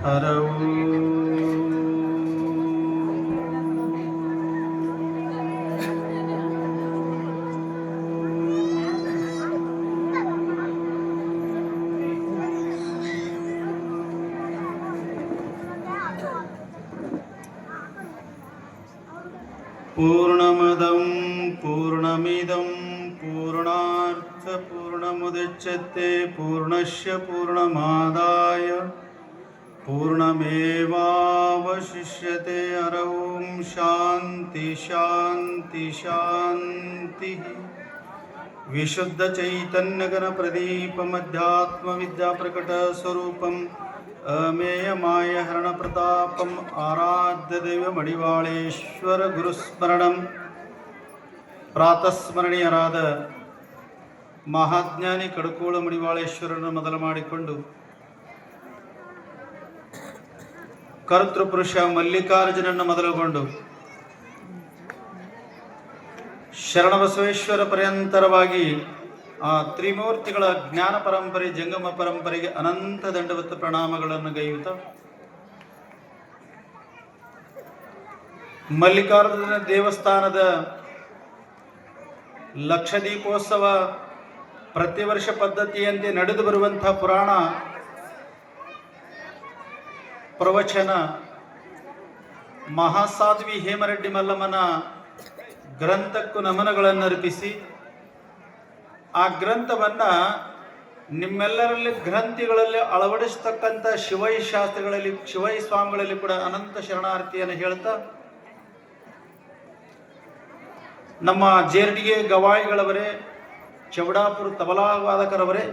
ಹರವು ಪೂರ್ಣಮದಂ ಪೂರ್ಣಮಿದಂ ಪೂರ್ಣಾರ್ಥ ಪೂರ್ಣಮುದಚ್ಯತೆ ಪೂರ್ಣಸ್ಯ ಪೂರ್ಣಮಾದಾಯ ಪೂರ್ಣಮೇವಾವಶಿಷ್ಯತೆ. ಹರಂ ಶಾಂತಿ ಶಾಂತಿ ಶಾಂತಿ. ವಿಶುದ್ಧ ಚೈತನ್ಯಗಣ ಪ್ರದೀಪಮಧ್ಯಾತ್ಮ ವಿದ್ಯಾ ಪ್ರಕಟ ಸ್ವರೂಪಂ ಅಮೇಯಮಾಯ ಹರಣ ಪ್ರತಾಪಂ ಆರಾಧ್ಯ ದೈವ ಮಡಿವಾಳೇಶ್ವರ ಗುರುಸ್ಮರಣಂ. ಪ್ರಾತಸ್ಮರಣೀಯರಾದ ಮಹಾಜ್ಞಾನಿ ಕಡಕೋಳ ಮಡಿವಾಳೇಶ್ವರನ್ನು ಮೊದಲು ಮಾಡಿಕೊಂಡು ಕರ್ತೃಪುರುಷ ಮಲ್ಲಿಕಾರ್ಜುನನ್ನು ಮೊದಲುಗೊಂಡು ಶರಣಬಸವೇಶ್ವರ ಪರ್ಯಂತರವಾಗಿ ಆ ತ್ರಿಮೂರ್ತಿಗಳ ಜ್ಞಾನ ಪರಂಪರೆ ಜಂಗಮ ಪರಂಪರೆಗೆ ಅನಂತ ದಂಡವತ್ತು ಪ್ರಣಾಮಗಳನ್ನು ಗೈಯುತ್ತ ಮಲ್ಲಿಕಾರ್ಜುನ ದೇವಸ್ಥಾನದ ಲಕ್ಷದೀಪೋತ್ಸವ ಪ್ರತಿ ವರ್ಷ ಪದ್ಧತಿಯಂತೆ ನಡೆದು ಬರುವಂತಹ ಪುರಾಣ ಪ್ರವಚನ ಮಹಾಸಾಧ್ವಿ ಹೇಮರೆಡ್ಡಿ ಮಲ್ಲಮ್ಮನ ಗ್ರಂಥಕ್ಕೂ ನಮನಗಳನ್ನು ಅರ್ಪಿಸಿ ಆ ಗ್ರಂಥವನ್ನ ನಿಮ್ಮೆಲ್ಲರಲ್ಲಿ ಗ್ರಂಥಿಗಳಲ್ಲಿ ಅಳವಡಿಸ್ತಕ್ಕಂಥ ಶಿವೈ ಶಾಸ್ತ್ರಿಗಳಲ್ಲಿ ಶಿವೈ ಸ್ವಾಮಿಗಳಲ್ಲಿ ಕೂಡ ಅನಂತ ಶರಣಾರ್ಥಿಯನ್ನು ಹೇಳ್ತಾ ನಮ್ಮ ಜೇರ್ಡಿಗೆ ಗವಾಯಿಗಳವರೇ, ಚೌಡಾಪುರ ತಬಲಾ ವಾದಕರವರೇ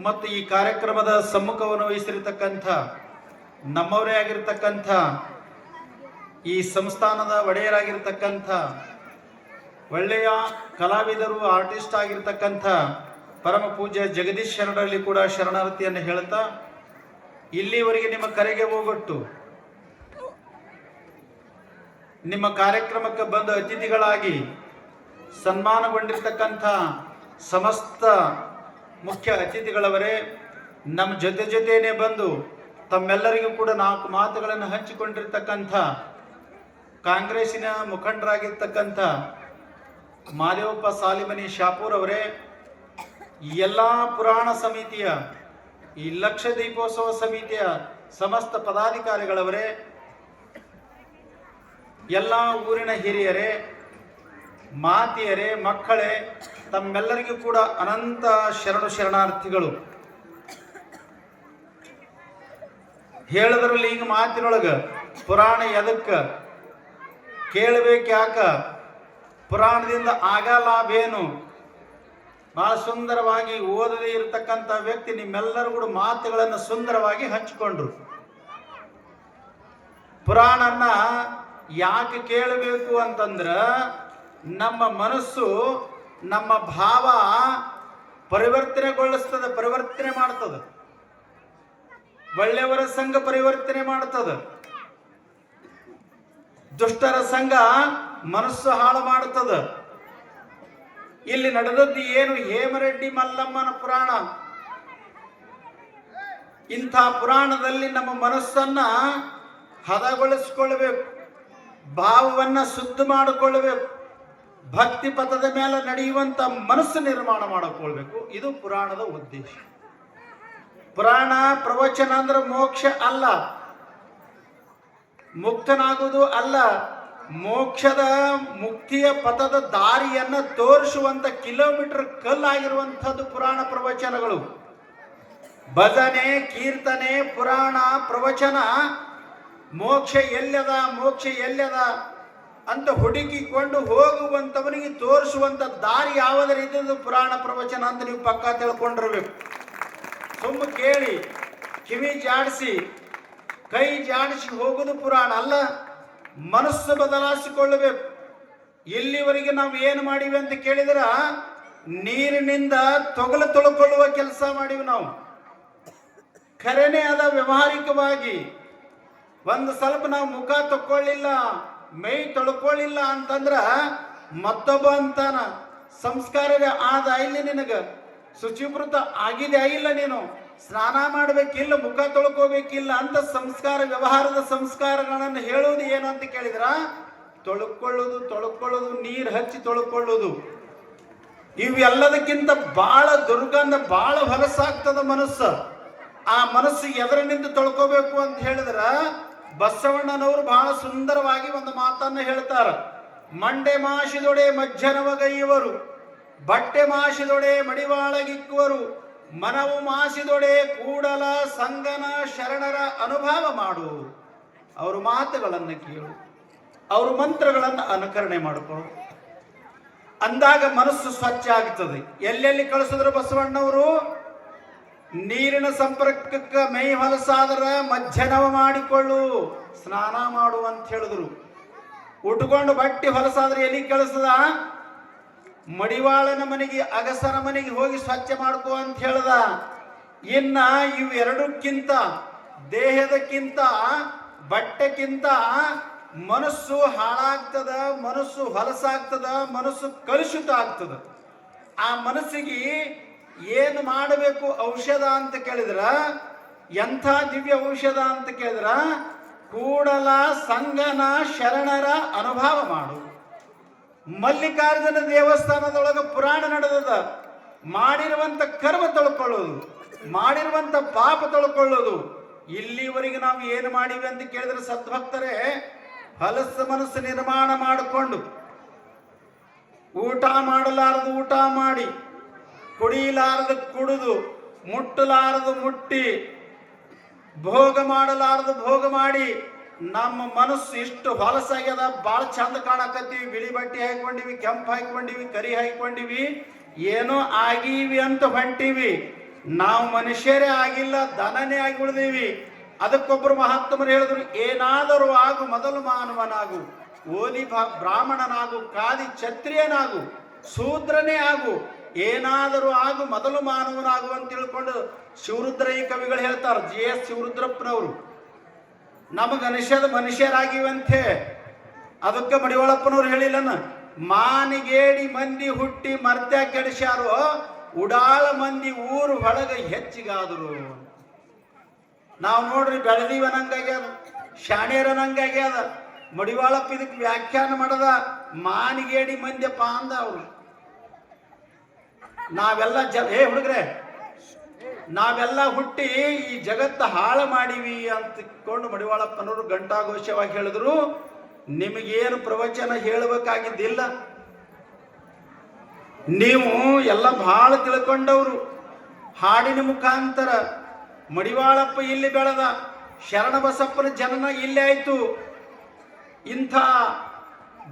ಮತ್ತು ಈ ಕಾರ್ಯಕ್ರಮದ ಸಮ್ಮುಖವನ್ನು ವಹಿಸಿರತಕ್ಕಂಥ ನಮ್ಮವರೇ ಆಗಿರ್ತಕ್ಕಂಥ ಈ ಸಂಸ್ಥಾನದ ಒಡೆಯರಾಗಿರ್ತಕ್ಕಂಥ ಒಳ್ಳೆಯ ಕಲಾವಿದರು ಆರ್ಟಿಸ್ಟ್ ಆಗಿರ್ತಕ್ಕಂಥ ಪರಮ ಪೂಜ್ಯ ಜಗದೀಶ್ ಶರಣರಲ್ಲಿ ಕೂಡ ಶರಣಾರ್ಥಿಯನ್ನು ಹೇಳ್ತಾ ಇಲ್ಲಿವರೆಗೆ ನಿಮ್ಮ ಕರೆಗೆ ಹೋಗೊಟ್ಟು ನಿಮ್ಮ ಕಾರ್ಯಕ್ರಮಕ್ಕೆ ಬಂದ ಅತಿಥಿಗಳಾಗಿ ಸನ್ಮಾನಗೊಂಡಿರ್ತಕ್ಕಂಥ ಸಮಸ್ತ ಮುಖ್ಯ ಅತಿಥಿಗಳವರೇ, ನಮ್ಮ ಜೊತೆನೇ ಬಂದು ತಮ್ಮೆಲ್ಲರಿಗೂ ಕೂಡ 4 ಮಾತುಗಳನ್ನು ಹಂಚಿಕೊಂಡಿರ್ತಕ್ಕಂಥ ಕಾಂಗ್ರೆಸ್ಸಿನ ಮುಖಂಡರಾಗಿರ್ತಕ್ಕಂಥ ಮಾದೇವಪ್ಪ ಸಾಲಿಮನಿ ಶಾಪೂರ್ ಅವರೇ, ಎಲ್ಲ ಪುರಾಣ ಸಮಿತಿಯ ಈ ಲಕ್ಷ ದೀಪೋತ್ಸವ ಸಮಿತಿಯ ಸಮಸ್ತ ಪದಾಧಿಕಾರಿಗಳವರೇ, ಎಲ್ಲ ಊರಿನ ಹಿರಿಯರೇ, ಮಾತಿಯರೇ, ಮಕ್ಕಳೇ, ತಮ್ಮೆಲ್ಲರಿಗೂ ಕೂಡ ಅನಂತ ಶರಣಾರ್ಥಿಗಳು. ಹೇಳದ್ರಲ್ಲಿ ಈಗ ಮಾತಿನೊಳಗ ಪುರಾಣ ಎದಕ್ಕ ಕೇಳಬೇಕು, ಯಾಕ ಪುರಾಣದಿಂದ ಆಗ ಲಾಭ ಏನು, ಬಹಳ ಸುಂದರವಾಗಿ ಓದದೇ ಇರತಕ್ಕಂಥ ವ್ಯಕ್ತಿ ನಿಮ್ಮೆಲ್ಲರೂ ಕೂಡ ಮಾತುಗಳನ್ನು ಸುಂದರವಾಗಿ ಹಂಚಿಕೊಂಡ್ರು. ಪುರಾಣನ್ನ ಯಾಕೆ ಕೇಳಬೇಕು ಅಂತಂದ್ರ ನಮ್ಮ ಮನಸ್ಸು ನಮ್ಮ ಭಾವ ಪರಿವರ್ತನೆ ಮಾಡ್ತದೆ. ಒಳ್ಳೆಯವರ ಸಂಘ ಪರಿವರ್ತನೆ ಮಾಡ್ತದ, ದುಷ್ಟರ ಸಂಘ ಮನಸ್ಸು ಹಾಳು ಮಾಡುತ್ತದ. ಇಲ್ಲಿ ನಡೆದದ್ದು ಏನು? ಹೇಮರೆಡ್ಡಿ ಮಲ್ಲಮ್ಮನ ಪುರಾಣ. ಇಂಥ ಪುರಾಣದಲ್ಲಿ ನಮ್ಮ ಮನಸ್ಸನ್ನ ಹದಗೊಳಿಸಿಕೊಳ್ಳಬೇಕು, ಭಾವವನ್ನ ಶುದ್ಧ ಮಾಡಿಕೊಳ್ಳಬೇಕು, ಭಕ್ತಿ ಪಥದ ಮೇಲೆ ನಡೆಯುವಂತ ಮನಸ್ಸು ನಿರ್ಮಾಣ ಮಾಡಿಕೊಳ್ಬೇಕು. ಇದು ಪುರಾಣದ ಉದ್ದೇಶ. ಪುರಾಣ ಪ್ರವಚನ ಅಂದ್ರೆ ಮೋಕ್ಷ ಅಲ್ಲ, ಮುಕ್ತನಾಗುವುದು ಅಲ್ಲ, ಮೋಕ್ಷದ ಮುಕ್ತಿಯ ಪಥದ ದಾರಿಯನ್ನ ತೋರಿಸುವಂತ ಕಿಲೋಮೀಟರ್ ಕಲ್ಲಾಗಿರುವಂಥದ್ದು ಪುರಾಣ ಪ್ರವಚನಗಳು. ಭಜನೆ, ಕೀರ್ತನೆ, ಪುರಾಣ ಪ್ರವಚನ ಮೋಕ್ಷ ಎಲ್ಲದ ಅಂತ ಹುಡುಕಿಕೊಂಡು ಹೋಗುವಂತವನಿಗೆ ತೋರಿಸುವಂತ ದಾರಿ ಯಾವುದರ ಇದ್ದದ್ದು ಪುರಾಣ ಪ್ರವಚನ ಅಂತ ನೀವು ಪಕ್ಕಾ ತಿಳ್ಕೊಂಡಿರ್ಬೇಕು. ಸುಮ್ಮ ಕೇಳಿ ಕಿವಿ ಜಾಡಿಸಿ ಕೈ ಜಾಡಿಸಿ ಹೋಗುದು ಪುರಾಣ ಅಲ್ಲ, ಮನಸ್ಸು ಬದಲಾಯಿಸಿಕೊಳ್ಳಬೇಕು. ಇಲ್ಲಿವರೆಗೆ ನಾವು ಏನು ಮಾಡಿವಿ ಅಂತ ಕೇಳಿದ್ರ ನೀರಿನಿಂದ ತೊಗಲು ತೊಳ್ಕೊಳ್ಳುವ ಕೆಲಸ ಮಾಡಿವಿ ನಾವು. ಖರೇನೆ ಅದ ವ್ಯವಹಾರಿಕವಾಗಿ ಒಂದು ಸ್ವಲ್ಪ ನಾವು ಮುಖ ತಕ್ಕೊಳ್ಳಿಲ್ಲ, ಮೈ ತೊಳ್ಕೊಳ್ಳಿಲ್ಲ ಅಂತಂದ್ರ ಮತ್ತೊಬ್ಬ ಅಂತಾನ ಸಂಸ್ಕಾರವೇ ಆದ ಇಲ್ಲಿ, ನಿನಗ ಶುಚಿವೃತ ಆಗಿದೆ ಇಲ್ಲ, ನೀನು ಸ್ನಾನ ಮಾಡಬೇಕಿಲ್ಲ, ಮುಖ ತೊಳ್ಕೋಬೇಕಿಲ್ಲ ಅಂತ ಸಂಸ್ಕಾರ, ವ್ಯವಹಾರದ ಸಂಸ್ಕಾರಗಳನ್ನು ಹೇಳುವುದು ಏನು ಅಂತ ಕೇಳಿದ್ರ, ತೊಳ್ಕೊಳ್ಳೋದು, ನೀರು ಹಚ್ಚಿ ತೊಳ್ಕೊಳ್ಳೋದು. ಇವೆಲ್ಲದಕ್ಕಿಂತ ಬಹಳ ದುರ್ಗಂಧ, ಬಹಳ ಹೊಲಸಾಗ್ತದ ಮನಸ್ಸು. ಆ ಮನಸ್ಸು ಎದರಿನಿಂದ ತೊಳ್ಕೋಬೇಕು ಅಂತ ಹೇಳಿದ್ರ, ಬಸವಣ್ಣನವರು ಬಹಳ ಸುಂದರವಾಗಿ ಒಂದು ಮಾತನ್ನ ಹೇಳ್ತಾರ. ಮಂಡೆ ಮಾಸಿದೊಡೆ ಮಜ್ಜನವಗೈಯುವರು, ಬಟ್ಟೆ ಮಾಸಿದೊಡೆ ಮಡಿವಾಳಗಿಕ್ಕುವರು, ಮನವು ಮಾಸಿದೊಡೆ ಕೂಡಲ ಸಂಗನ ಶರಣರ ಅನುಭವ ಮಾಡು. ಅವ್ರ ಮಾತುಗಳನ್ನು ಕೇಳು, ಅವ್ರ ಮಂತ್ರಗಳನ್ನು ಅನುಕರಣೆ ಮಾಡಿಕೊ. ಅಂದಾಗ ಮನಸ್ಸು ಸ್ವಚ್ಛ ಆಗ್ತದೆ. ಎಲ್ಲೆಲ್ಲಿ ಕಳಿಸಿದ್ರು ಬಸವಣ್ಣವರು? ನೀರಿನ ಸಂಪರ್ಕಕ್ಕೆ ಮೈ ಹೊಲಸಾದ್ರ ಮಜ್ಜನವ ಮಾಡಿಕೊಳ್ಳು, ಸ್ನಾನ ಮಾಡು ಅಂತ ಹೇಳಿದ್ರು. ಉಟ್ಕೊಂಡು ಬಟ್ಟೆ ಹೊಲಸಾದ್ರೆ ಎಲ್ಲಿ ಕಳಿಸದ? ಮಡಿವಾಳನ ಮನೆಗೆ, ಅಗಸನ ಮನೆಗೆ ಹೋಗಿ ಸ್ವಚ್ಛ ಮಾಡ್ಕೋ ಅಂತ ಹೇಳ್ದ. ಇನ್ನ ಇವೆರಡಕ್ಕಿಂತ, ದೇಹದಕ್ಕಿಂತ ಬಟ್ಟೆಕ್ಕಿಂತ ಮನಸ್ಸು ಹಾಳಾಗ್ತದ, ಮನಸ್ಸು ಹೊಲಸಾಗ್ತದ, ಮನಸ್ಸು ಕಲುಷಿತ ಆಗ್ತದ. ಆ ಮನಸ್ಸಿಗೆ ಏನು ಮಾಡಬೇಕು ಔಷಧ ಅಂತ ಕೇಳಿದ್ರ, ಎಂಥ ದಿವ್ಯ ಔಷಧ ಅಂತ ಕೇಳಿದ್ರ, ಕೂಡಲ ಸಂಗನ ಶರಣರ ಅನುಭವ ಮಾಡು. ಮಲ್ಲಿಕಾರ್ಜುನ ದೇವಸ್ಥಾನದೊಳಗ ಪುರಾಣ ನಡೆದದ. ಮಾಡಿರುವಂತ ಕರ್ಮ ತೊಳ್ಕೊಳ್ಳೋದು, ಮಾಡಿರುವಂತ ಪಾಪ ತೊಳ್ಕೊಳ್ಳೋದು. ಇಲ್ಲಿವರೆಗೆ ನಾವು ಏನು ಮಾಡಿವಿ ಅಂತ ಕೇಳಿದ್ರೆ, ಸದ್ಭಕ್ತರೇ ಹೊಲಸ ಮನಸ್ಸು ನಿರ್ಮಾಣ ಮಾಡಿಕೊಂಡು ಊಟ ಮಾಡಲಾರದು ಊಟ ಮಾಡಿ, ಕುಡಿಯಲಾರದು ಕುಡಿದು, ಮುಟ್ಟಲಾರದು ಮುಟ್ಟಿ, ಭೋಗ ಮಾಡಲಾರದು ಭೋಗ ಮಾಡಿ, ನಮ್ಮ ಮನಸ್ಸು ಇಷ್ಟು ಹೊಲಸಾಗ್ಯದ. ಭಾಳ ಚಂದ ಕಾಣಕತ್ತೀವಿ, ಬಿಳಿ ಬಟ್ಟೆ ಹಾಕೊಂಡಿವಿ, ಕೆಂಪು ಹಾಕೊಂಡಿವಿ, ಕರಿ ಹಾಕೊಂಡಿವಿ, ಏನೋ ಆಗೀವಿ ಅಂತ ಹೊಂಟೀವಿ. ನಾವು ಮನುಷ್ಯರೇ ಆಗಿಲ್ಲ, ದನನೇ ಆಗಿ ಉಳಿದೀವಿ. ಅದಕ್ಕೊಬ್ಬರು ಮಹಾತ್ಮರು ಹೇಳಿದ್ರು, ಏನಾದರೂ ಆಗು ಮೊದಲು ಮಾನವನಾಗು, ಓದಿ ಬ್ರಾಹ್ಮಣನಾಗು, ಕಾದಿ ಕ್ಷತ್ರಿಯನಾಗು, ಶೂದ್ರನೇ ಆಗು, ಏನಾದರೂ ಆಗು ಮೊದಲು ಮಾನವನಾಗು ಅಂತ ತಿಳ್ಕೊಂಡು ಶಿವರುದ್ರ ಈ ಕವಿಗಳು ಹೇಳ್ತಾರೆ. GS ಶಿವರುದ್ರಪ್ಪನವರು. ನಮಗೆ ಅನಿಷದ ಮನುಷ್ಯರಾಗಿವಂತೆ. ಅದಕ್ಕೆ ಮಡಿವಾಳಪ್ಪನವ್ರು ಹೇಳಿಲ್ಲನ, ಮಾನಿಗೇಡಿ ಮಂದಿ ಹುಟ್ಟಿ ಮರ್ತ್ಯ ಕೆಡಿಸ್ಯಾರು, ಉಡಾಳ ಮಂದಿ ಊರು ಹೊಳಗ ಹೆಚ್ಚಿಗಾದರು. ನಾವು ನೋಡ್ರಿ ಬೆಳೆದೀವನಂಗಾಗ್ಯದ, ಶಾಣ್ಯರನಂಗಾಗ್ಯದ. ಮಡಿವಾಳಪ್ಪ ಇದಕ್ಕೆ ವ್ಯಾಖ್ಯಾನ ಮಾಡದ, ಮಾನಿಗೇಡಿ ಮಂದ್ಯಪ್ಪ ಅಂದ ಅವರು. ನಾವೆಲ್ಲ ಹುಡುಗ್ರೆ, ನಾವೆಲ್ಲ ಹುಟ್ಟಿ ಈ ಜಗತ್ತ ಹಾಳು ಮಾಡೀವಿ ಅಂತಕೊಂಡು ಮಡಿವಾಳಪ್ಪನವರು ಘಂಟಾಘೋಷವಾಗಿ ಹೇಳಿದ್ರು. ನಿಮಗೇನು ಪ್ರವಚನ ಹೇಳಬೇಕಾಗಿದ್ದಿಲ್ಲ, ನೀವು ಎಲ್ಲ ಬಹಳ ತಿಳ್ಕೊಂಡವರು. ಹಾಡಿನ ಮುಖಾಂತರ ಮಡಿವಾಳಪ್ಪ ಇಲ್ಲಿ ಬೆಳೆದ, ಶರಣಬಸಪ್ಪನ ಜನನ ಇಲ್ಲೇ ಆಯ್ತು. ಇಂಥ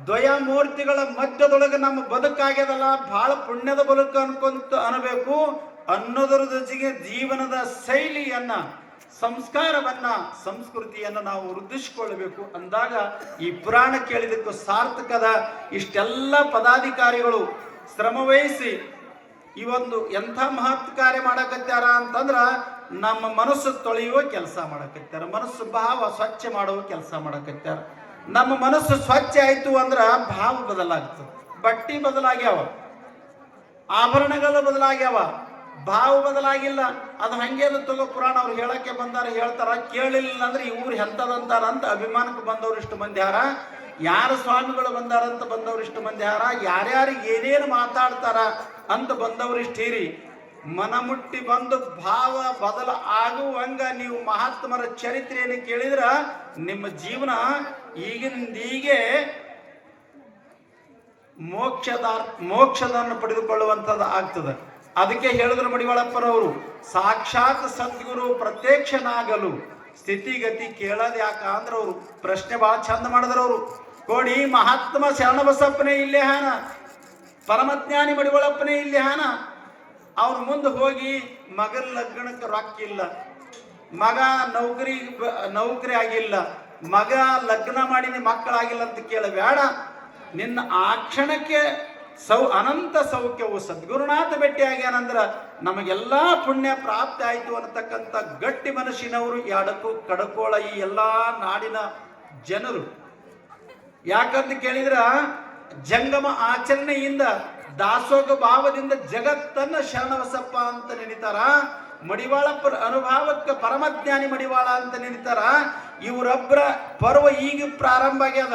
ದ್ವಯಮೂರ್ತಿಗಳ ಮಧ್ಯದೊಳಗೆ ನಮ್ಮ ಬದುಕಾಗ್ಯದಲ್ಲ, ಬಹಳ ಪುಣ್ಯದ ಬದುಕು ಅನ್ಬೇಕು. ಅನ್ನೋದರ ಜೊತೆಗೆ ಜೀವನದ ಶೈಲಿಯನ್ನ, ಸಂಸ್ಕಾರವನ್ನ, ಸಂಸ್ಕೃತಿಯನ್ನು ನಾವು ವೃದ್ಧಿಸಿಕೊಳ್ಳಬೇಕು. ಅಂದಾಗ ಈ ಪುರಾಣ ಕೇಳಿದಕ್ಕೂ ಸಾರ್ಥಕದ. ಇಷ್ಟೆಲ್ಲ ಪದಾಧಿಕಾರಿಗಳು ಶ್ರಮವಹಿಸಿ ಈ ಒಂದು ಎಂಥ ಮಹತ್ ಕಾರ್ಯ ಮಾಡಕತ್ಯಾರ ಅಂತಂದ್ರ, ನಮ್ಮ ಮನಸ್ಸು ತೊಳೆಯುವ ಕೆಲಸ ಮಾಡಕತ್ಯಾರ, ಮನಸ್ಸು ಭಾವ ಸ್ವಚ್ಛ ಮಾಡುವ ಕೆಲಸ ಮಾಡಕತ್ಯಾರ. ನಮ್ಮ ಮನಸ್ಸು ಸ್ವಚ್ಛ ಆಯ್ತು ಅಂದ್ರ ಭಾವ ಬದಲಾಗ್ತದೆ. ಬಟ್ಟಿ ಬದಲಾಗ್ಯಾವ, ಆಭರಣಗಳು ಬದಲಾಗ್ಯಾವ, ಭಾವ ಬದಲಾಗಿಲ್ಲ. ಅದು ಹಂಗೆ ತಗೋ. ಪುರಾಣ ಅವ್ರು ಹೇಳಕ್ಕೆ ಬಂದಾರ, ಹೇಳ್ತಾರ. ಕೇಳಿಲ್ಲ ಅಂದ್ರೆ ಈ ಊರು ಎಂತದಂತಾರ ಅಂತ ಅಭಿಮಾನಕ್ಕೆ ಬಂದವ್ರು ಇಷ್ಟು ಮಂದಿ ಹಾರ, ಯಾರು ಸ್ವಾಮಿಗಳು ಬಂದಾರಂತ ಬಂದವ್ರು ಇಷ್ಟು ಮಂದಿ ಹಾರ, ಯಾರ್ಯಾರು ಏನೇನು ಮಾತಾಡ್ತಾರ ಅಂತ ಬಂದವ್ರು ಇಷ್ಟು ಹೀರಿ. ಮನಮುಟ್ಟಿ ಬಂದು ಭಾವ ಬದಲ ಆಗುವಂಗ ನೀವು ಮಹಾತ್ಮರ ಚರಿತ್ರೆಯನ್ನು ಕೇಳಿದ್ರ ನಿಮ್ಮ ಜೀವನ ಈಗಿಂದೀಗೆ ಮೋಕ್ಷದನ್ನು ಪಡೆದುಕೊಳ್ಳುವಂಥದ್ದು ಆಗ್ತದೆ. ಅದಕ್ಕೆ ಹೇಳಿದ್ರು ಮಡಿವಾಳಪ್ಪನವರು, ಸಾಕ್ಷಾತ್ ಸದ್ಗುರು ಪ್ರತ್ಯಕ್ಷನಾಗಲು ಸ್ಥಿತಿಗತಿ ಕೇಳೋದು ಯಾಕ ಅಂದ್ರೆ ಅವರು ಪ್ರಶ್ನೆ ಬಹಳ ಚಂದ ಮಾಡಿದ್ರವರು. ಕೋಡಿ ಮಹಾತ್ಮ ಶರಣಬಸಪ್ಪನೇ ಇಲ್ಲೇ ಹಾನ, ಪರಮಜ್ಞಾನಿ ಮಡಿವಾಳಪ್ಪನೇ ಇಲ್ಲೇ ಹಾನ. ಅವ್ರ ಮುಂದೆ ಹೋಗಿ ಮಗನ ಲಗ್ನಕ್ಕೆ ರೊಕ್ಕ ಇಲ್ಲ, ಮಗ ನೌಕರಿ ಆಗಿಲ್ಲ, ಮಗ ಲಗ್ನ ಮಾಡಿದ ಮಕ್ಕಳಾಗಿಲ್ಲ ಅಂತ ಕೇಳಬೇಡ. ನಿನ್ನ ಆ ಕ್ಷಣಕ್ಕೆ ಅನಂತ ಸೌಖ್ಯವು ಸದ್ಗುರುನಾಥ ಭೇಟಿ ಆಗ್ಯಾನಂದ್ರ ನಮಗೆಲ್ಲಾ ಪುಣ್ಯ ಪ್ರಾಪ್ತಿ ಆಯ್ತು ಅನ್ನತಕ್ಕಂಥ ಗಟ್ಟಿ ಮನಸ್ಸಿನವರು ಕಡಕೋಳ ಈ ಎಲ್ಲಾ ನಾಡಿನ ಜನರು. ಯಾಕಂತ ಕೇಳಿದ್ರ ಜಂಗಮ ಆಚರಣೆಯಿಂದ ದಾಸೋಗ ಭಾವದಿಂದ ಜಗತ್ತನ್ನ ಶರಣಬಸಪ್ಪ ಅಂತ ನೆನಿತಾರ. ಮಡಿವಾಳಪ್ಪರ ಅನುಭವಕ್ಕೆ ಪರಮಜ್ಞಾನಿ ಮಡಿವಾಳ ಅಂತ ನಿಂತಾರ. ಇವರೊಬ್ಬರ ಪರ್ವ ಈಗ ಪ್ರಾರಂಭ ಆಗ್ಯದ.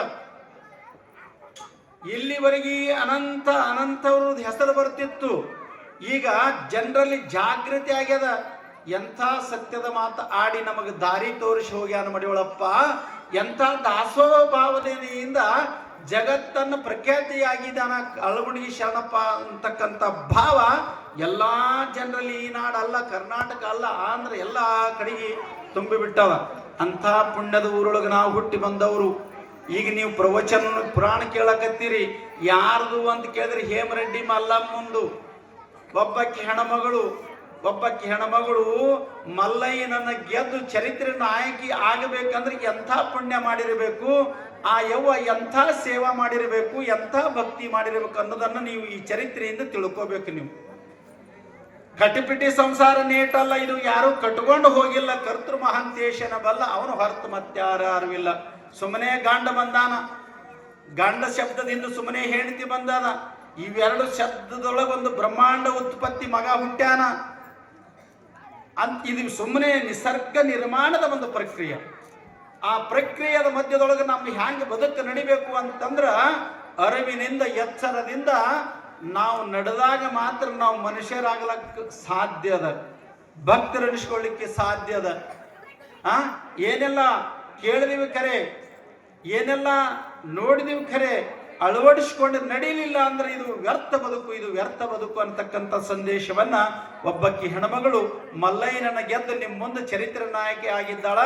ಇಲ್ಲಿವರೆಗೆ ಅನಂತವ್ರದ್ದು ಹೆಸರು ಬರ್ತಿತ್ತು. ಈಗ ಜನರಲ್ಲಿ ಜಾಗೃತಿ ಆಗ್ಯದ. ಎಂಥ ಸತ್ಯದ ಮಾತು ಆಡಿ ನಮಗೆ ದಾರಿ ತೋರಿಸಿ ಹೋಗ್ಯಾನ ಮಡಿವಾಳಪ್ಪ. ಎಂಥ ದಾಸೋಹ ಭಾವನೆಯಿಂದ ಜಗತ್ತನ್ನು ಪ್ರಖ್ಯಾತಿಯಾಗಿದ್ದಾನ ಅಳಗುಣಿಗಿ ಶರಣಪ್ಪ ಅಂತಕ್ಕಂಥ ಭಾವ ಎಲ್ಲ ಜನರಲ್ಲಿ ಈ ನಾಡಲ್ಲ, ಕರ್ನಾಟಕ ಅಲ್ಲ, ಆಂಧ್ರ ಎಲ್ಲ ಕಡೆಗೆ ತುಂಬಿಬಿಟ್ಟವ. ಅಂಥ ಪುಣ್ಯದ ಊರೊಳಗೆ ನಾವು ಹುಟ್ಟಿ ಬಂದವರು. ಈಗ ನೀವು ಪ್ರವಚನ ಪುರಾಣ ಕೇಳಕತ್ತೀರಿ. ಯಾರ್ದು ಅಂತ ಕೇಳಿದ್ರೆ ಹೇಮರೆಡ್ಡಿ ಮಲ್ಲಮ್ಮಂದು. ಒಬ್ಬಕ್ಕೆ ಹೆಣ್ಮಗಳು ಮಲ್ಲಯ್ಯನನ್ನ ಗೆದ್ದು ಚರಿತ್ರೆ ನಾಯಕಿ ಆಗಬೇಕಂದ್ರೆ ಎಂಥ ಪುಣ್ಯ ಮಾಡಿರಬೇಕು, ಆ ಯವ್ವ ಎಂಥ ಸೇವಾ ಮಾಡಿರಬೇಕು, ಎಂಥ ಭಕ್ತಿ ಮಾಡಿರಬೇಕು ಅನ್ನೋದನ್ನು ನೀವು ಈ ಚರಿತ್ರೆಯಿಂದ ತಿಳ್ಕೋಬೇಕು. ನೀವು ಕಟಿಪಿಟಿ ಸಂಸಾರ ನೇಟಲ್ಲ, ಇದು ಯಾರು ಕಟ್ಕೊಂಡು ಹೋಗಿಲ್ಲ. ಕರ್ತೃ ಮಹಾಂತೇಶನ ಬಲ್ಲ, ಅವನು ಹೊರತು ಮತ್ತಾರು ಇಲ್ಲ. ಸುಮ್ಮನೆ ಗಂಡ ಬಂದಾನ, ಗಂಡ ಶಬ್ದದಿಂದ ಸುಮ್ಮನೆ ಹೆಂಡತಿ ಬಂದಾನ. ಇವೆರಡು ಶಬ್ದದೊಳಗೊಂದು ಬ್ರಹ್ಮಾಂಡ ಉತ್ಪತ್ತಿ ಮಗ ಹುಟ್ಟ್ಯಾನ ಅಂತ. ಇದು ಸುಮ್ಮನೆ ನಿಸರ್ಗ ನಿರ್ಮಾಣದ ಒಂದು ಪ್ರಕ್ರಿಯೆ. ಆ ಪ್ರಕ್ರಿಯೆಯ ಮಧ್ಯದೊಳಗೆ ನಮ್ಮ ಹ್ಯಾಂಗ ಬದುಕು ನಡಿಬೇಕು ಅಂತಂದ್ರ ಅರಿವಿನಿಂದ ಎಚ್ಚರದಿಂದ ನಾವು ನಡೆದಾಗ ಮಾತ್ರ ನಾವು ಮನುಷ್ಯರಾಗಲಕ್ಕೆ ಸಾಧ್ಯ ಅದ, ಭಕ್ತರನಿಸ್ಕೊಳ್ಳಿಕ್ಕೆ ಸಾಧ್ಯ ಅದ. ಏನೆಲ್ಲ ಕೇಳಿದೀವಿ ಖರೆ, ಏನೆಲ್ಲ ನೋಡಿದೀವಿ ಖರೆ, ಅಳವಡಿಸಿಕೊಂಡು ನಡೀಲಿಲ್ಲ ಅಂದ್ರೆ ಇದು ವ್ಯರ್ಥ ಬದುಕು ಅಂತಕ್ಕಂಥ ಸಂದೇಶವನ್ನ ಒಬ್ಬಕ್ಕಿ ಹೆಣ್ಮಗಳು ಮಲ್ಲಯ್ಯನನ್ನ ಗೆದ್ದು ನಿಮ್ಮ ಮುಂದೆ ಚರಿತ್ರೆ ನಾಯಕಿ ಆಗಿದ್ದಾಳ.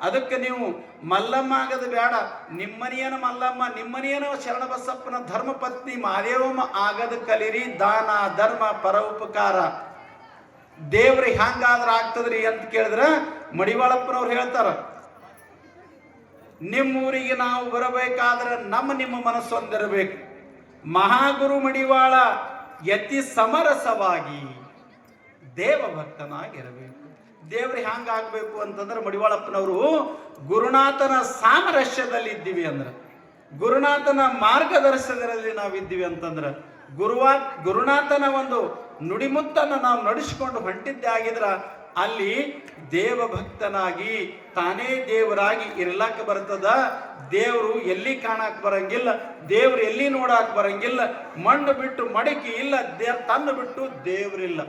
ಅದಕ್ಕೆ ನೀವು ಮಲ್ಲಮ್ಮ ಆಗದು ಬೇಡ, ನಿಮ್ಮನೆಯನ ಮಲ್ಲಮ್ಮ, ನಿಮ್ಮನೆಯನ ಶರಣಬಸಪ್ಪನ ಧರ್ಮಪತ್ನಿ ಮಾದೇವಮ್ಮ ಆಗದ ಕಲಿರಿ. ದಾನ ಧರ್ಮ ಪರ ಉಪಕಾರ ದೇವ್ರಿ ಹ್ಯಾಂಗಾದ್ರ ಆಗ್ತದ್ರಿ ಅಂತ ಕೇಳಿದ್ರ ಮಡಿವಾಳಪ್ಪನವ್ರು ಹೇಳ್ತಾರ, ನಿಮ್ಮೂರಿಗೆ ನಾವು ಬರಬೇಕಾದ್ರೆ ನಿಮ್ಮ ಮನಸ್ಸು ಒಂದಿರಬೇಕು. ಮಹಾಗುರು ಮಡಿವಾಳ ಯತಿ ಸಮರಸವಾಗಿ ದೇವಭಕ್ತನಾಗಿರಬೇಕು. ದೇವ್ರಿಗೆ ಹ್ಯಾಂಗಾಗಬೇಕು ಅಂತಂದ್ರೆ ಮಡಿವಾಳಪ್ಪನವರು ಗುರುನಾಥನ ಸಾಮರಸ್ಯದಲ್ಲಿ ಇದ್ದೀವಿ ಅಂದ್ರೆ, ಗುರುನಾಥನ ಮಾರ್ಗದರ್ಶನದಲ್ಲಿ ನಾವಿದ್ದೀವಿ ಅಂತಂದ್ರೆ, ಗುರುನಾಥನ ಒಂದು ನುಡಿಮುತ್ತನ್ನು ನಾವು ನಡೆಸಿಕೊಂಡು ಹೊಂಟಿದ್ದೆ ಆಗಿದ್ರ ಅಲ್ಲಿ ದೇವಭಕ್ತನಾಗಿ ತಾನೇ ದೇವರಾಗಿ ಇರ್ಲಕ್ಕ ಬರ್ತದ. ದೇವರು ಎಲ್ಲಿ ಕಾಣಕ್ ಬರಂಗಿಲ್ಲ, ದೇವ್ರು ಎಲ್ಲಿ ನೋಡಕ್ ಬರಂಗಿಲ್ಲ. ಮಣ್ಣು ಬಿಟ್ಟು ಮಡಿಕೆ ಇಲ್ಲ, ತನ್ನು ಬಿಟ್ಟು ದೇವ್ರಿಲ್ಲ.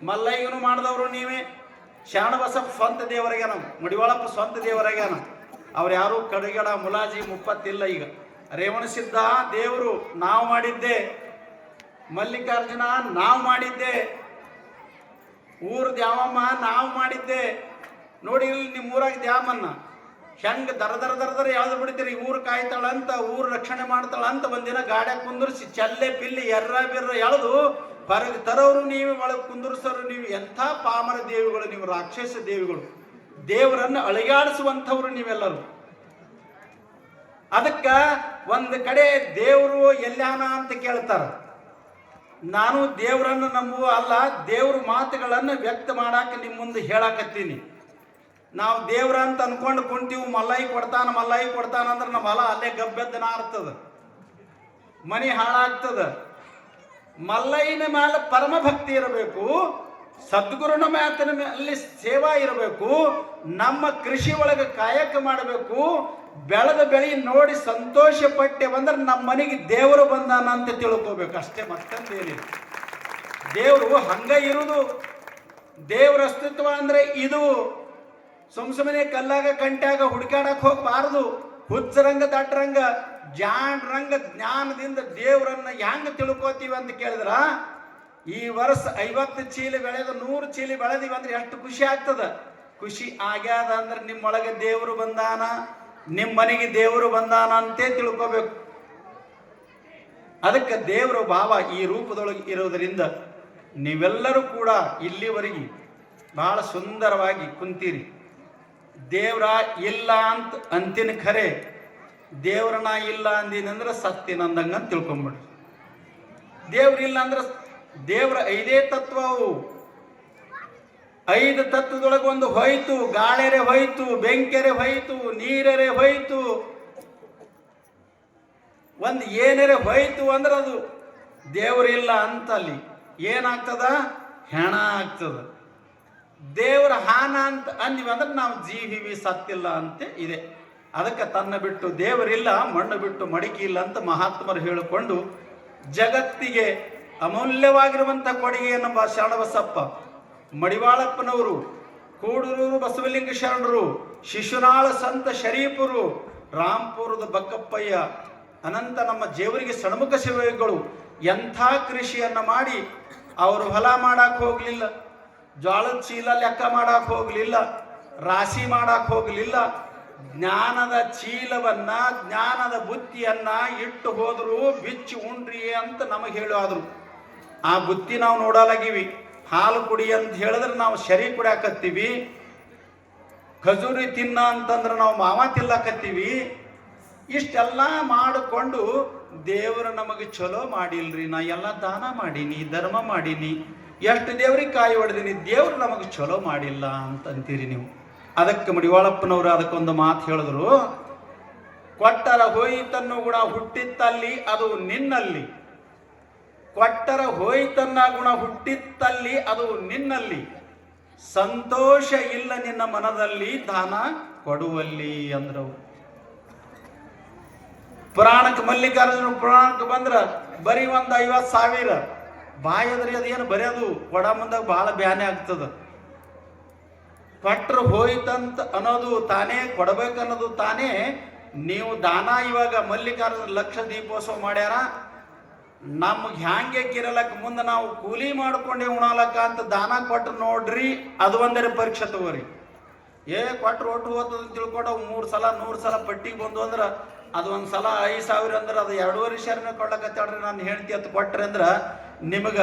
ಮಲ್ಲಯ್ಯನು ಮಾಡಿದವರು ನೀವೇ. ಶರಣಬಸಪ್ಪ ಸ್ವಂತ ದೇವರಾಗ್ಯಾನ, ಮಡಿವಾಳಪ್ಪ ಸ್ವಂತ ದೇವರಾಗ್ಯಾನ. ಅವ್ರು ಯಾರು ಕಡೆಗಡ ಮುಲಾಜಿ ಮುಪ್ಪತ್ತಿಲ್ಲ. ಈಗ ರೇವಣಸಿದ್ಧ ದೇವರು ನಾವು ಮಾಡಿದ್ದೆ, ಮಲ್ಲಿಕಾರ್ಜುನ ನಾವು ಮಾಡಿದ್ದೆ, ಊರ್ ದ್ಯಾವಮ್ಮ ನಾವು ಮಾಡಿದ್ದೆ. ನೋಡಿ ಇಲ್ಲಿ ನಿಮ್ಮ ಊರಾಗ ದ್ಯಾಮನ್ನ ಹೆಂಗ ದರ ಯಾವ್ದು ಬಿಡ್ತೀರಿ. ಊರು ಕಾಯ್ತಾಳಂತ, ಊರು ರಕ್ಷಣೆ ಮಾಡ್ತಾಳಂತ ಒಂದಿನ ಗಾಡ್ಯಾಗ ಕುಂದರ್ಸಿ ಚಲ್ಲೆ ಪಿಲ್ಲಿ ಎರ್ರ ಬಿರ್ರ ಎಳೆದು ಹೊರಗೆ ತರೋರು ನೀವು, ಒಳಗೆ ಕುಂದರ್ಸೋರು ನೀವು. ಎಂಥ ಪಾಮರ ದೇವಿಗಳು ನೀವು, ರಾಕ್ಷಸ ದೇವಿಗಳು. ದೇವರನ್ನು ಅಳಿಗಾಡಿಸುವಂಥವ್ರು ನೀವೆಲ್ಲರೂ. ಅದಕ್ಕ ಒಂದು ಕಡೆ ದೇವರು ಎಲ್ಲಾನ ಅಂತ ಕೇಳ್ತಾರ. ನಾನು ದೇವರನ್ನು ನಂಬುವ ಅಲ್ಲ, ದೇವ್ರ ಮಾತುಗಳನ್ನು ವ್ಯಕ್ತ ಮಾಡಾಕ ನಿಮ್ಮ ಮುಂದೆ ಹೇಳಾಕತ್ತೀನಿ. ನಾವು ದೇವ್ರ ಅಂತ ಅನ್ಕೊಂಡು ಕುಂತೀವಿ, ಮಲ್ಲಯ್ಯ ಕೊಡ್ತಾನ ಅಂದ್ರೆ ನಮ್ಮ ಹೊಲ ಅಲ್ಲೇ ಗಬ್ಬೆದ್ದು ನಾರ್ತದ, ಮನಿ ಹಾಳಾಗ್ತದ. ಮಲ್ಲಯ್ಯನ ಮೇಲೆ ಪರಮ ಭಕ್ತಿ ಇರಬೇಕು, ಸದ್ಗುರುನ ಮಾತಿನ ಮೇಲೆ ಸೇವಾ ಇರಬೇಕು, ನಮ್ಮ ಕೃಷಿ ಒಳಗೆ ಕಾಯಕ ಮಾಡಬೇಕು. ಬೆಳೆದ ಬೆಳಿ ನೋಡಿ ಸಂತೋಷ ಪಟ್ಟೆ ಬಂದ್ರೆ ನಮ್ಮ ಮನೆಗೆ ದೇವರು ಬಂದಾನ ಅಂತ ತಿಳ್ಕೋಬೇಕು ಅಷ್ಟೇ, ಮತ್ತೊಂದೇನಿಲ್ಲ. ದೇವರು ಹಂಗ ಇರುವುದು. ದೇವ್ರ ಅಸ್ತಿತ್ವ ಅಂದ್ರೆ ಇದು. ಸುಮ್ಮನೆ ಕಲ್ಲಾಗ ಕಂಟ್ಯಾಗ ಹುಡುಕಾಡಕ್ ಹೋಗಬಾರದು. ಹುಚ್ಚರಂಗ ದಟ್ಟರಂಗ ಜಾಣರಂಗ ಜ್ಞಾನದಿಂದ ದೇವರನ್ನ ಹೆಂಗ ತಿಳ್ಕೋತೀವಿ ಅಂತ ಕೇಳಿದ್ರ, ಈ ವರ್ಷ 50 ಚೀಲ ಬೆಳೆದು 100 ಚೀಲ ಬೆಳೆದಿವಿ ಅಂದ್ರೆ ಎಷ್ಟು ಖುಷಿ ಆಗ್ತದ. ಖುಷಿ ಆಗ್ಯಾದ ಅಂದ್ರೆ ನಿಮ್ಮೊಳಗೆ ದೇವರು ಬಂದಾನ, ನಿಮ್ಮ ಮನೆಗೆ ದೇವರು ಬಂದಾನ ಅಂತೇ ತಿಳ್ಕೋಬೇಕು. ಅದಕ್ಕೆ ದೇವರ ಭಾವ ಈ ರೂಪದೊಳಗೆ ಇರೋದರಿಂದ ನೀವೆಲ್ಲರೂ ಕೂಡ ಇಲ್ಲಿವರೆಗೆ ಬಹಳ ಸುಂದರವಾಗಿ ಕುಂತೀರಿ. ದೇವ್ರ ಇಲ್ಲ ಅಂತ ಅಂತಿನ ಖರೆ, ದೇವ್ರನ ಇಲ್ಲ ಅಂದಿನಂದ್ರೆ ಸತ್ತಿನಂದಂಗ ಅಂತ ತಿಳ್ಕೊಂಬಿಡ್ರಿ. ದೇವ್ರಿಲ್ಲ ಅಂದ್ರೆ ದೇವ್ರ 5 ತತ್ವ ಅವು. 5 ತತ್ವದೊಳಗೆ ಒಂದು ಹೋಯ್ತು, ಗಾಳೆರೆ ಹೋಯ್ತು, ಬೆಂಕೆರೆ ಹೋಯ್ತು, ನೀರೆರೆ ಹೋಯ್ತು, ಒಂದು ಏನೆರೆ ಹೋಯ್ತು ಅಂದ್ರೆ ಅದು ದೇವ್ರಿಲ್ಲ ಅಂತ ಅಲ್ಲಿ ಏನಾಗ್ತದ, ಹೆಣ ಆಗ್ತದ. ದೇವರ ಹಾನ ಅಂತ ಅಂದ್ವಿ ಅಂದ್ರೆ ನಾವು ಜೀವಿವಿ ಸತ್ತಿಲ್ಲ ಅಂತ ಇದೆ. ಅದಕ್ಕೆ ತನ್ನ ಬಿಟ್ಟು ದೇವರಿಲ್ಲ, ಮಣ್ಣು ಬಿಟ್ಟು ಮಡಿಕೆ ಇಲ್ಲ ಅಂತ ಮಹಾತ್ಮರು ಹೇಳಿಕೊಂಡು ಜಗತ್ತಿಗೆ ಅಮೂಲ್ಯವಾಗಿರುವಂಥ ಕೊಡುಗೆಯನ್ನು ಶರಣಬಸಪ್ಪ, ಮಡಿವಾಳಪ್ಪನವರು, ಕೂಡೂರು ಬಸವಲಿಂಗ ಶರಣರು, ಶಿಶುನಾಳ ಸಂತ ಶರೀಫರು, ರಾಂಪುರದ ಬಕ್ಕಪ್ಪಯ್ಯ, ಅನಂತ ನಮ್ಮ ಜೇವರಿಗೆ ಷಣ್ಮುಖ ಶಿವಗಳು ಎಂಥ ಕೃಷಿಯನ್ನು ಮಾಡಿ ಅವರು ಹೊಲ ಮಾಡಕ್ಕೆ ಹೋಗಲಿಲ್ಲ, ಜ್ವಾಳದ ಚೀಲ ಲೆಕ್ಕ ಮಾಡಕ್ಕೆ ಹೋಗಲಿಲ್ಲ, ರಾಶಿ ಮಾಡಕ್ಕೆ ಹೋಗಲಿಲ್ಲ. ಜ್ಞಾನದ ಚೀಲವನ್ನ, ಜ್ಞಾನದ ಬುತ್ತಿಯನ್ನ ಇಟ್ಟು ಹೋದ್ರು ಬಿಚ್ಚಿ ಉಂಡ್ರಿ ಅಂತ ನಮಗೆ ಹೇಳಾದ್ರು. ಆ ಬುತ್ತಿ ನಾವು ನೋಡಲಾಗಿವಿ. ಹಾಲು ಕುಡಿ ಅಂತ ಹೇಳಿದ್ರೆ ನಾವು ಶರೀ ಕುಡಿಯಾಕತ್ತೀವಿ, ಖಜೂರಿ ತಿನ್ನ ಅಂತಂದ್ರೆ ನಾವು ಮಾವ ತಿಲ್ಲಕತ್ತೀವಿ. ಇಷ್ಟೆಲ್ಲ ಮಾಡಿಕೊಂಡು ದೇವರು ನಮಗೆ ಚಲೋ ಮಾಡಿಲ್ರಿ. ನಾ ಎಲ್ಲ ದಾನ ಮಾಡೀನಿ, ಧರ್ಮ ಮಾಡೀನಿ, ಎಷ್ಟು ದೇವ್ರಿಗೆ ಕಾಯಿ ಹೊಡೆದೀನಿ, ದೇವ್ರು ನಮಗೆ ಚಲೋ ಮಾಡಿಲ್ಲ ಅಂತಂತೀರಿ ನೀವು. ಅದಕ್ಕೆ ಮಡಿವಾಳಪ್ಪನವರು ಅದಕ್ಕೊಂದು ಮಾತು ಹೇಳಿದ್ರು, ಕೊಟ್ಟರ ಹೋಯಿತನ್ನು ಗುಣ ಹುಟ್ಟಿತ್ತಲ್ಲಿ ಅದು ನಿನ್ನಲ್ಲಿ, ಕೊಟ್ಟರ ಹೋಯಿತನ್ನ ಗುಣ ಹುಟ್ಟಿತ್ತಲ್ಲಿ ಅದು ನಿನ್ನಲ್ಲಿ, ಸಂತೋಷ ಇಲ್ಲ ನಿನ್ನ ಮನದಲ್ಲಿ ದಾನ ಕೊಡುವಲ್ಲಿ ಅಂದ್ರು. ಪುರಾಣಕ್ಕೆ ಮಲ್ಲಿಕಾರ್ಜುನ ಪುರಾಣಕ್ಕೆ ಬಂದ್ರ ಬರೀ ಒಂದು 50,000 ಬಾಯದ್ರಿ ಅದೇನು ಬರೆಯೋದು ಕೊಡ ಮುಂದಾಗ ಬಹಳ ಬ್ಯಾನೆ ಆಗ್ತದ. ಕೊಟ್ರ ಹೋಯ್ತಂತ ಅನ್ನೋದು ತಾನೇ, ಕೊಡಬೇಕನ್ನೋದು ತಾನೇ. ನೀವು ದಾನ ಇವಾಗ ಮಲ್ಲಿಕಾರ್ಜುನ ಲಕ್ಷ ದೀಪೋತ್ಸವ ಮಾಡ್ಯಾರ, ನಮ್ಗೆ ಹ್ಯಾಂಗೆ ಕಿರಲಕ್ಕ ಮುಂದೆ ನಾವು ಕೂಲಿ ಮಾಡ್ಕೊಂಡೆ ಉಣಲಕ್ಕ ಅಂತ ದಾನ ಕೊಟ್ರು ನೋಡ್ರಿ, ಅದು ಒಂದರೆ ಪರೀಕ್ಷೆ ತಗೋರಿ. ಕೊಟ್ರು ಒಟ್ಟು ಹೋಗ್ತದ ತಿಳ್ಕೊಂಡು 3 ಸಲ 100 ಸಲ ಪಟ್ಟಿಗೆ ಬಂದು ಅಂದ್ರೆ ಅದು ಒಂದು ಸಲ 5,000 ಅಂದ್ರೆ ಅದು 2.5 ಶೇರ್ನ ಕೊಡ್ಲಕತ್ತಾಳ್ರಿ ನಾನು ಹೇಳ್ತಿ ಅಂತ ಕೊಟ್ರಿ ಅಂದ್ರೆ ನಿಮಗ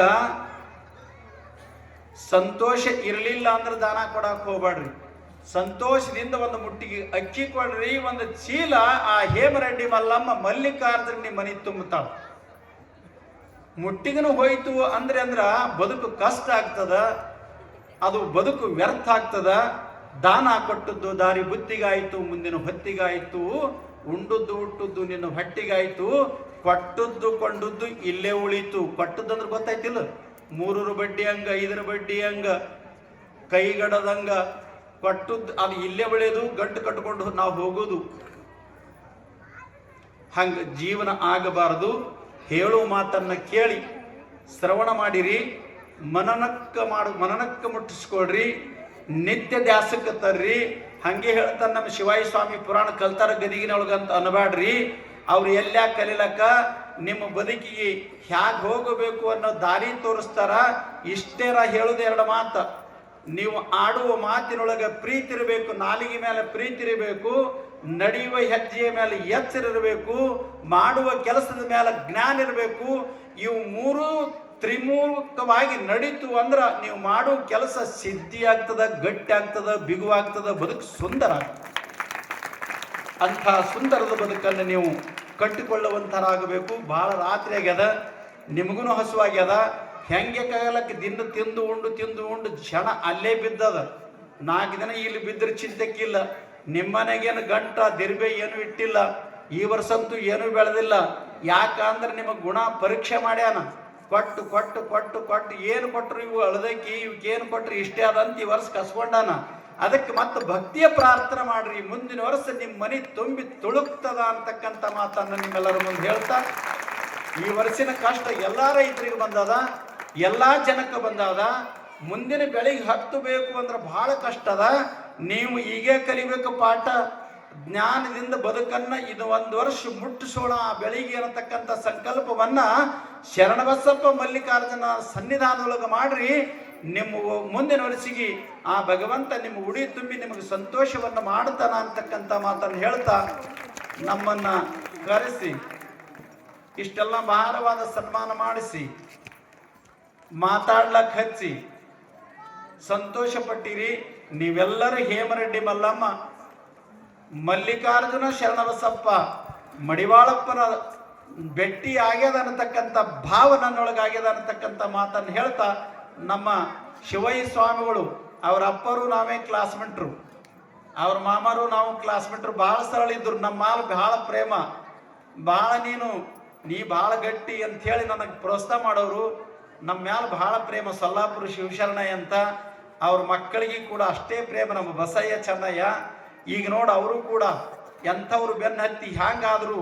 ಸಂತೋಷ ಇರಲಿಲ್ಲ ಅಂದ್ರೆ ದಾನ ಕೊಡಕ್ಕೆ ಹೋಗ್ಬೇಡ್ರಿ. ಸಂತೋಷದಿಂದ ಒಂದು ಮುಟ್ಟಿಗೆ ಅಕ್ಕಿ ಕೊಡ್ರಿ, ಒಂದು ಚೀಲ ಆ ಹೇಮರೆಡ್ಡಿ ಮಲ್ಲಮ್ಮ ಮಲ್ಲಿಕಾರ್ಜುನ ನಿಮ್ಮ ಮನೆ ತುಂಬುತ್ತಾಳ. ಮುಟ್ಟಿಗನು ಹೋಯ್ತು ಅಂದ್ರೆ ಬದುಕು ಕಷ್ಟ ಆಗ್ತದ, ಅದು ಬದುಕು ವ್ಯರ್ಥ ಆಗ್ತದ. ದಾನ ಕೊಟ್ಟದ್ದು ದಾರಿ ಬುತ್ತಿಗಾಯ್ತು, ಮುಂದಿನ ಹೊತ್ತಿಗಾಯ್ತು, ಉಂಡುದ್ದು ಹುಟ್ಟುದ್ದು ನಿನ್ನ ಹೊಟ್ಟಿಗಾಯ್ತು, ಕೊಟ್ಟದ್ದು ಕೊಂಡದ್ದು ಇಲ್ಲೇ ಉಳಿತು. ಕೊಟ್ಟದ್ದಂದ್ರೆ ಗೊತ್ತಾಯ್ತಿಲ್ಲ, 3 ಬಡ್ಡಿ ಹಂಗ 5 ಬಡ್ಡಿ ಹಂಗ ಕೈಗಡದಂಗ ಕೊಟ್ಟದ್ದು ಅದು ಇಲ್ಲೇ ಬೆಳೆಯೋದು, ಗಂಟು ಕಟ್ಕೊಂಡು ನಾವು ಹೋಗೋದು. ಹಂಗ ಜೀವನ ಆಗಬಾರದು. ಹೇಳುವ ಮಾತನ್ನ ಕೇಳಿ ಶ್ರವಣ ಮಾಡಿರಿ, ಮನನಕ್ಕ ಮುಟ್ಟಿಸ್ಕೊಳ್ರಿ, ನಿತ್ಯ ದ್ಯಾಸಕ್ಕೆ ತರ್ರಿ. ಹಂಗೆ ಹೇಳ್ತಾನೆ ನಮ್ಮ ಶಿವಾಯಿ ಸ್ವಾಮಿ, ಪುರಾಣ ಕಲ್ತಾರ ಗದಿಗಿನೊಳಗಂತ ಅನ್ಬೇಡ್ರಿ. ಅವ್ರು ಎಲ್ಲ ಕಲಿಲಕ್ಕ ನಿಮ್ಮ ಬದುಕಿಗೆ ಹ್ಯಾಗ ಹೋಗಬೇಕು ಅನ್ನೋ ದಾರಿ ತೋರಿಸ್ತಾರ. ಇಷ್ಟೇರ ಹೇಳುದು 2 ಮಾತು. ನೀವು ಆಡುವ ಮಾತಿನೊಳಗೆ ಪ್ರೀತಿ ಇರಬೇಕು, ನಾಲಿಗೆ ಮೇಲೆ ಪ್ರೀತಿ ಇರಬೇಕು, ನಡೆಯುವ ಹೆಜ್ಜೆಯ ಮೇಲೆ ಎಚ್ಚರಿರಬೇಕು, ಮಾಡುವ ಕೆಲಸದ ಮೇಲೆ ಜ್ಞಾನ ಇರಬೇಕು. ಇವು 3 ತ್ರಿಮೂರ್ಖವಾಗಿ ನಡೀತು ಅಂದ್ರೆ ನೀವು ಮಾಡುವ ಕೆಲಸ ಸಿದ್ಧಿ ಆಗ್ತದ, ಗಟ್ಟಿ ಆಗ್ತದ, ಬಿಗುವಾಗ್ತದ, ಬದುಕು ಸುಂದರ ಆಗ್ತದೆ. ಅಂಥ ಸುಂದರದ ಬದುಕನ್ನು ನೀವು ಕಟ್ಟಿಕೊಳ್ಳುವಂಥರಾಗಬೇಕು. ಭಾಳ ರಾತ್ರಿ ಆಗ್ಯದ, ನಿಮಗೂ ಹಸುವಾಗ್ಯದ. ಹೆಂಗೆ ಕಾಲಕ್ಕೆ ದಿನ ತಿಂದು ಉಂಡು ಕ್ಷಣ ಅಲ್ಲೇ ಬಿದ್ದದ. 4 ದಿನ ಇಲ್ಲಿ ಬಿದ್ದರೆ ಚಿಂತೆಕ್ಕಿಲ್ಲ. ನಿಮ್ಮನೆಗೇನು ಗಂಟ ದಿರ್ಬೆ ಏನು ಇಟ್ಟಿಲ್ಲ. ಈ ವರ್ಷ ಅಂತೂ ಏನೂ ಬೆಳೆದಿಲ್ಲ. ಯಾಕಂದ್ರೆ ನಿಮಗೆ ಗುಣ ಪರೀಕ್ಷೆ ಮಾಡ್ಯಾನ. ಕೊಟ್ಟು ಕೊಟ್ಟು ಕೊಟ್ಟು ಕೊಟ್ಟು ಏನು ಕೊಟ್ಟರು ಇವು ಅಳದಕ್ಕಿ, ಇವಕ್ಕೇನು ಕೊಟ್ಟರು ಇಷ್ಟೇ ಅದಂತ ಈ ವರ್ಷ ಕಸ್ಕೊಂಡಾನ. ಅದಕ್ಕೆ ಮತ್ತೆ ಭಕ್ತಿಯ ಪ್ರಾರ್ಥನೆ ಮಾಡ್ರಿ, ಮುಂದಿನ ವರ್ಷ ನಿಮ್ಮ ಮನೆ ತುಂಬಿ ತುಳುಕ್ತದ ಅಂತಕ್ಕಂಥ ಮಾತನ್ನು ನಿಮ್ಮೆಲ್ಲರ ಮುಂದೆ ಹೇಳ್ತಾ, ಈ ವರ್ಷಿನ ಕಷ್ಟ ಎಲ್ಲ ರೈತರಿಗೆ ಬಂದದ, ಎಲ್ಲ ಜನಕ್ಕೆ ಬಂದದ. ಮುಂದಿನ ಬೆಳೆಗೆ ಹತ್ತಬೇಕು ಅಂದ್ರೆ ಬಹಳ ಕಷ್ಟ ಅದ. ನೀವು ಈಗೇ ಕಲಿಬೇಕು ಪಾಠ. ಜ್ಞಾನದಿಂದ ಬದುಕನ್ನ ಇದು 1 ವರ್ಷ ಮುಟ್ಟಿಸೋಣ ಆ ಬೆಳಿಗ್ಗೆ ಅನ್ನತಕ್ಕಂಥ ಸಂಕಲ್ಪವನ್ನ ಶರಣಬಸಪ್ಪ ಮಲ್ಲಿಕಾರ್ಜುನ ಸನ್ನಿಧಾನದೊಳಗೆ ಮಾಡ್ರಿ. ನಿಮ್ಮ ಮುಂದಿನ ವರ್ಷಿಗೆ ಆ ಭಗವಂತ ನಿಮ್ಮ ಉಡಿ ತುಂಬಿ ನಿಮಗೆ ಸಂತೋಷವನ್ನು ಮಾಡ್ತಾನ ಅಂತಕ್ಕಂಥ ಮಾತನ್ನು ಹೇಳ್ತಾ ನಮ್ಮನ್ನ ಕರೆಸಿ ಇಷ್ಟೆಲ್ಲ ಭಾರವಾದ ಸನ್ಮಾನ ಮಾಡಿಸಿ ಮಾತಾಡ್ಲಕ್ಕೆ ಹಚ್ಚಿ ಸಂತೋಷ ಪಟ್ಟಿರಿ. ನೀವೆಲ್ಲರೂ ಹೇಮರೆಡ್ಡಿ ಮಲ್ಲಮ್ಮ, ಮಲ್ಲಿಕಾರ್ಜುನ ಶರಣಬಸಪ್ಪ, ಮಡಿವಾಳಪ್ಪನ ಭೇಟಿ ಆಗ್ಯದ ಅನ್ನತಕ್ಕಂಥ ಭಾವ ನನ್ನೊಳಗಾಗ್ಯದ ಅನ್ನತಕ್ಕಂಥ ಮಾತನ್ನು ಹೇಳ್ತಾ, ನಮ್ಮ ಶಿವಯ್ಯ ಸ್ವಾಮಿಗಳು ಅವ್ರ ಅಪ್ಪರು ನಾವೇ ಕ್ಲಾಸ್ಮೇಟ್ರು, ಅವ್ರ ಮಾಮರು ನಾವು ಕ್ಲಾಸ್ಮೇಟ್ರು. ಭಾಳ ಸರಳ ಇದ್ರು. ನಮ್ಮ ಮಾಲ್ ಭಾಳ ಪ್ರೇಮ, ಭಾಳ ನೀ ಭಾಳ ಗಟ್ಟಿ ಅಂಥೇಳಿ ನನಗೆ ಪ್ರೋತ್ಸಾಹ ಮಾಡೋರು. ನಮ್ಮ ಮ್ಯಾಲ ಭಾಳ ಪ್ರೇಮ. ಸೊಲ್ಲಾಪುರ ಶಿವಶರಣಯ್ಯ ಅಂತ ಅವ್ರ ಮಕ್ಕಳಿಗೆ ಕೂಡ ಅಷ್ಟೇ ಪ್ರೇಮ. ನಮ್ಮ ಬಸಯ್ಯ ಚೆನ್ನಯ್ಯ ಈಗ ನೋಡು ಅವರು ಕೂಡ ಎಂಥವ್ರು ಬೆನ್ನ ಹತ್ತಿ ಹ್ಯಾಂಗಾದ್ರು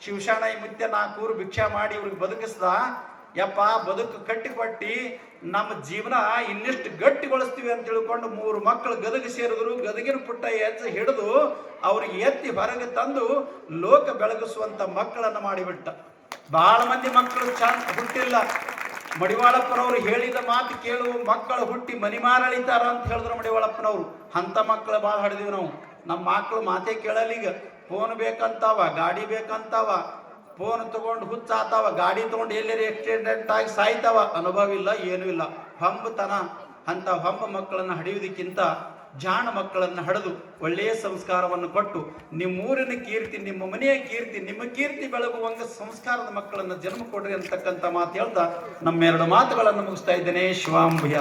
ಶಿವಶಾಣಯ್ಯ ಮುತ್ಯ 4 ಊರು ಭಿಕ್ಷಾ ಮಾಡಿ ಇವ್ರಿಗೆ ಬದುಕಿಸ್ದ. ಯಪ್ಪ ಬದುಕು ಕಟ್ಟಿಕೊಟ್ಟಿ ನಮ್ಮ ಜೀವನ ಇನ್ನಿಷ್ಟು ಗಟ್ಟಿಗೊಳಿಸ್ತೀವಿ ಅಂತ ತಿಳ್ಕೊಂಡು 3 ಮಕ್ಕಳು ಗದಗ ಸೇರಿದ್ರು. ಗದಗಿನ ಪುಟ್ಟ ಹೆಜ್ಜೆ ಹಿಡಿದು ಅವ್ರಿಗೆ ಎತ್ತಿ ಹೊರಗೆ ತಂದು ಲೋಕ ಬೆಳಗಿಸುವಂತ ಮಕ್ಕಳನ್ನು ಮಾಡಿಬಿಟ್ಟ. ಬಹಳ ಮಂದಿ ಮಕ್ಕಳು ಚಂದ ಹುಟ್ಟಿಲ್ಲ. ಮಡಿವಾಳಪ್ಪನವರು ಹೇಳಿದ ಮಾತು ಕೇಳುವ ಮಕ್ಕಳು ಹುಟ್ಟಿ ಮನಿಮಾರಳಿತಾರ ಅಂತ ಹೇಳಿದ್ರು ಮಡಿವಾಳಪ್ಪನವರು. ಅಂತ ಮಕ್ಕಳು ಭಾಳ ಹಡಿದೀವಿ ನಾವು. ನಮ್ಮ ಮಕ್ಕಳು ಮಾತೇ ಕೇಳಲ್ಲ. ಈಗ ಫೋನ್ ಬೇಕಂತಾವ, ಗಾಡಿ ಬೇಕಂತಾವ, ಫೋನ್ ತಗೊಂಡು ಹುಚ್ಚಾತಾವ, ಗಾಡಿ ತಗೊಂಡು ಎಲ್ಲರೂ ಆಕ್ಸಿಡೆಂಟ್ ಆಗಿ ಸಾಯ್ತಾವ. ಅನುಭವ ಇಲ್ಲ, ಏನೂ ಇಲ್ಲ, ಹಂಬತನ. ಅಂತ ಹಂಬ ಮಕ್ಕಳನ್ನು ಹಡಿಯುವುದಕ್ಕಿಂತ ಜಾಣ ಮಕ್ಕಳನ್ನು ಹಡಿದು ಒಳ್ಳೆಯ ಸಂಸ್ಕಾರವನ್ನು ಕೊಟ್ಟು ನಿಮ್ಮೂರಿನ ಕೀರ್ತಿ, ನಿಮ್ಮ ಮನೆಯ ಕೀರ್ತಿ, ನಿಮ್ಮ ಕೀರ್ತಿ ಬೆಳಗುವಂಗ ಸಂಸ್ಕಾರದ ಮಕ್ಕಳನ್ನು ಜನ್ಮ ಕೊಡ್ರಿ ಅಂತಕ್ಕಂಥ ಮಾತು ಹೇಳ್ತಾ ನಮ್ಮೆರಡು ಮಾತುಗಳನ್ನು ಮುಗಿಸ್ತಾ ಇದ್ದೇನೆ. ಶಿವಾಂಭ್ಯ.